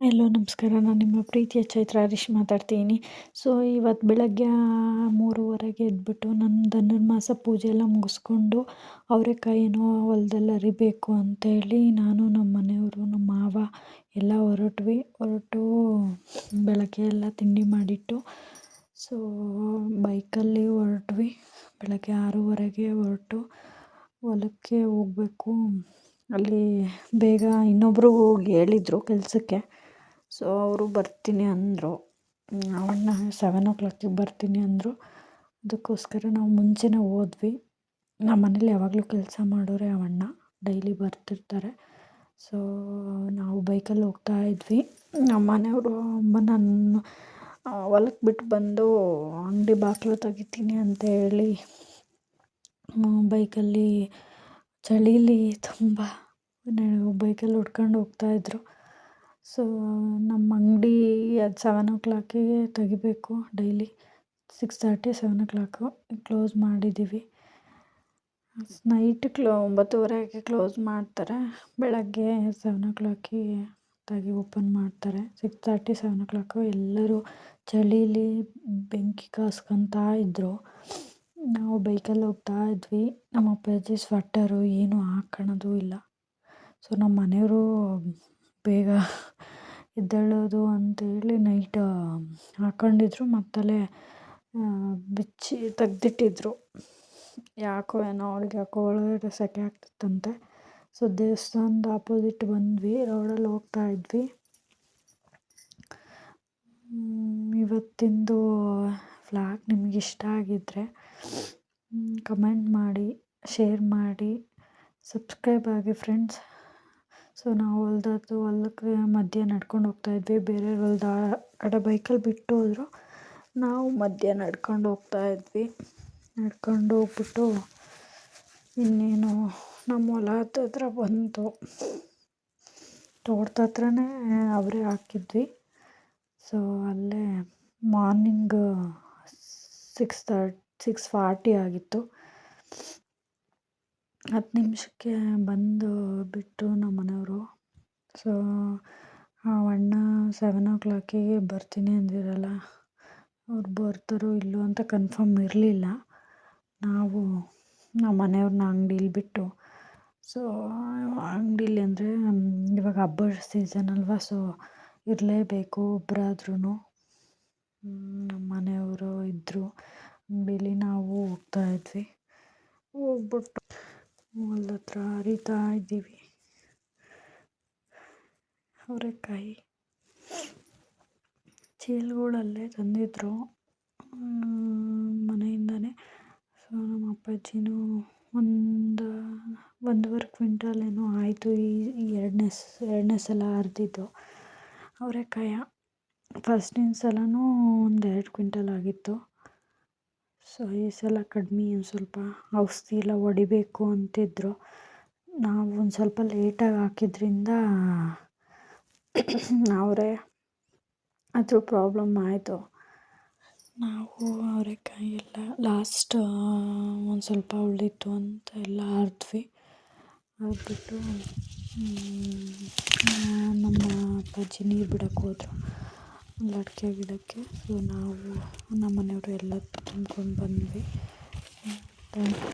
ಎಲ್ಲೋ ನಮಸ್ಕಾರ. ನಾನು ನಿಮ್ಮ ಪ್ರೀತಿಯ ಚೈತ್ರ ಹರೀಶ್ ಮಾತಾಡ್ತೀನಿ. ಸೊ, ಇವತ್ತು ಬೆಳಗ್ಗೆ 3:30ಗೆ ಎದ್ಬಿಟ್ಟು ನನ್ನ ಧನುರ್ಮಾಸ ಪೂಜೆ ಎಲ್ಲ ಮುಗಿಸ್ಕೊಂಡು ಅವರೆಕಾಯಿನೋ ಹೊಲದಲ್ಲಿ ಅರಿಬೇಕು ಅಂತೇಳಿ ನಾನು ನಮ್ಮ ಮನೆಯವರು ನಮ್ಮ ಮಾವ ಎಲ್ಲ ಹೊರಟು ಬೆಳಗ್ಗೆ ಎಲ್ಲ ತಿಂಡಿ ಮಾಡಿಟ್ಟು ಸೊ ಬೈಕಲ್ಲಿ ಹೊರಟ್ವಿ. ಬೆಳಗ್ಗೆ 6:30ಗೆ ಹೊರಟು ಹೊಲಕ್ಕೆ ಹೋಗಬೇಕು. ಅಲ್ಲಿ ಬೇಗ ಇನ್ನೊಬ್ಬರು ಹೇಳಿದ್ರು ಕೆಲಸಕ್ಕೆ. ಸೊ ಅವರು ಬರ್ತೀನಿ ಅಂದರು. ಅವಣ್ಣ 7 o'clock ಬರ್ತೀನಿ ಅಂದರು. ಅದಕ್ಕೋಸ್ಕರ ನಾವು ಮುಂಚೆನೇ ಹೋದ್ವಿ. ನಮ್ಮ ಮನೇಲಿ ಯಾವಾಗಲೂ ಕೆಲಸ ಮಾಡೋರೆ ಅವಣ್ಣ, ಡೈಲಿ ಬರ್ತಿರ್ತಾರೆ. ಸೊ ನಾವು ಬೈಕಲ್ಲಿ ಹೋಗ್ತಾ ಇದ್ವಿ. ನಮ್ಮ ಮನೆಯವರು ನನ್ನ ಹೊಲಕ್ಕೆ ಬಿಟ್ಟು ಬಂದು ಅಂಗಡಿ ಬಾಗಿಲು ತೆಗಿತೀನಿ ಅಂತ ಹೇಳಿ ಬೈಕಲ್ಲಿ ಚಳೀಲಿ ತುಂಬ ಬೈಕಲ್ಲಿ ಹೊಡ್ಕೊಂಡು ಹೋಗ್ತಾಯಿದ್ರು. ಸೊ ನಮ್ಮ ಅಂಗಡಿ ಅದು 7 o'clock ತೆಗಿಬೇಕು. ಡೈಲಿ 6:30 7 o'clock ಕ್ಲೋಸ್ ಮಾಡಿದ್ದೀವಿ. ನೈಟ್ 9:30ಗೆ ಕ್ಲೋಸ್ ಮಾಡ್ತಾರೆ. ಬೆಳಗ್ಗೆ 7 o'clock ಓಪನ್ ಮಾಡ್ತಾರೆ. 6:30 7 o'clock ಎಲ್ಲರೂ ಚಳೀಲಿ ಬೆಂಕಿ ಕಾಸ್ಕೊತಾ ಇದ್ದರು. ನಾವು ಬೈಕಲ್ಲಿ ಹೋಗ್ತಾ ಇದ್ವಿ. ನಮ್ಮ ಅಪ್ಪಾಜಿ ಸ್ವೆಟರು ಏನೂ ಹಾಕ್ಕೊಳ್ಳೋದು ಇಲ್ಲ. ಸೊ ನಮ್ಮ ಮನೆಯವರು ಬೇಗ ಎದ್ದೇಳೋದು ಅಂತೇಳಿ ನೈಟ್ ಹಾಕ್ಕೊಂಡಿದ್ರು. ಮತ್ತಲ್ಲೇ ಬಿಚ್ಚಿ ತೆಗ್ದಿಟ್ಟಿದ್ರು. ಯಾಕೋ ಏನೋ ಅವ್ಳಿಗೆ ಯಾಕೋ ಒಳಗಡೆ ಸೆಕೆ ಆಗ್ತಿತ್ತಂತೆ. ಸೊ ದೇವಸ್ಥಾನದ ಆಪೋಸಿಟ್ ಬಂದ್ವಿ. ರೋಡಲ್ಲಿ ಹೋಗ್ತಾ ಇದ್ವಿ. ಇವತ್ತಿಂದು ವ್ಲಾಗ್ ನಿಮಗೆ ಇಷ್ಟ ಆಗಿದ್ದರೆ ಕಮೆಂಟ್ ಮಾಡಿ, ಶೇರ್ ಮಾಡಿ, ಸಬ್ಸ್ಕ್ರೈಬ್ ಆಗಿ ಫ್ರೆಂಡ್ಸ್. ಸೊ ನಾವು ಹೊಲಕ್ಕೆ ಮಧ್ಯೆ ನಡ್ಕೊಂಡು ಹೋಗ್ತಾ ಇದ್ವಿ. ಬೇರೆ ಹೊಲದ ಕಡೆ ಬೈಕಲ್ಲಿ ಬಿಟ್ಟು ಹೋದರು. ನಾವು ಮಧ್ಯೆ ನಡ್ಕೊಂಡು ಹೋಗ್ತಾ ಇದ್ವಿ. ನಡ್ಕೊಂಡು ಹೋಗ್ಬಿಟ್ಟು ಇನ್ನೇನು ನಮ್ಮ ಹೊಲ ಹತ್ರ ಬಂತು. ತೋಟದ ಹತ್ರನೇ ಅವರೇ ಹಾಕಿದ್ವಿ. ಸೊ ಅಲ್ಲೇ ಮಾರ್ನಿಂಗ್ 6:40 ಆಗಿತ್ತು. 10 ನಿಮಿಷಕ್ಕೆ ಬಂದು ಬಿಟ್ಟು ನಮ್ಮ ಮನೆಯವರು. ಸೊ ಅಣ್ಣ 7 o'clock ಬರ್ತೀನಿ ಅಂದಿರಲ್ಲ, ಅವ್ರು ಬರ್ತಾರೋ ಇಲ್ಲೋ ಅಂತ ಕನ್ಫರ್ಮ್ ಇರಲಿಲ್ಲ. ನಾವು ನಮ್ಮ ಮನೆಯವ್ರನ್ನ ಅಂಗಡೀಲಿ ಬಿಟ್ಟು, ಸೊ ಅಂಗಡೀಲಿ ಅಂದರೆ ಇವಾಗ ಹಬ್ಬದ ಸೀಸನ್ ಅಲ್ವಾ, ಸೊ ಇರಲೇಬೇಕು ಒಬ್ಬರಾದ್ರೂ. ನಮ್ಮ ಮನೆಯವರು ಇದ್ದರು ಅಂಗಡೀಲಿ. ನಾವು ಹೋಗ್ತಾ ಇದ್ವಿ. ಹೋಗ್ಬಿಟ್ಟು ಹೊಲದ ಹತ್ರ ಹರಿತಾ ಇದ್ದೀವಿ. ಅವರೆಕಾಯಿ ಚೀಲಗಳಲ್ಲೇ ತಂದಿದ್ರು ಮನೆಯಿಂದನೇ. ಸೊ ನಮ್ಮ ಅಪ್ಪಾಜಿನೂ 1.5 ಕ್ವಿಂಟಲ್ ಏನೋ ಆಯಿತು. ಈ ಎರಡನೇ ಸಲ ಹರಿದಿದ್ದು ಅವರೆಕಾಯ. ಫಸ್ಟಿನ ಸಲನೂ 1-2 ಕ್ವಿಂಟಲ್ ಆಗಿತ್ತು. ಸೊ ಈ ಸಲ ಕಡಿಮೆ, ಒಂದು ಸ್ವಲ್ಪ ಔಷಧಿ ಎಲ್ಲ ಹೊಡಿಬೇಕು ಅಂತಿದ್ರು. ನಾವು ಒಂದು ಸ್ವಲ್ಪ ಲೇಟಾಗಿ ಹಾಕಿದ್ರಿಂದ ಅವರೇ ಅದ್ರ ಪ್ರಾಬ್ಲಮ್ ಆಯಿತು. ನಾವು ಅವರೆಕಾಯಿ ಎಲ್ಲ ಲಾಸ್ಟ್ ಒಂದು ಸ್ವಲ್ಪ ಉಳಿದಿತ್ತು ಅಂತ ಎಲ್ಲ ಹರಿದ್ವಿ. ಹರಿದ್ಬಿಟ್ಟು ನಮ್ಮ ಅಪ್ಪಾಜಿ ನೀರು ಬಿಡೋಕ್ಕೆ ಹೋದರು ಒಂದು ಅಡಿಕೆ ಗಿಡಕ್ಕೆ. ಸೊ ನಾವು ನಮ್ಮ ಮನೆಯವರು ಎಲ್ಲ ತುಂಬ್ಕೊಂಡು ಬಂದ್ವಿ.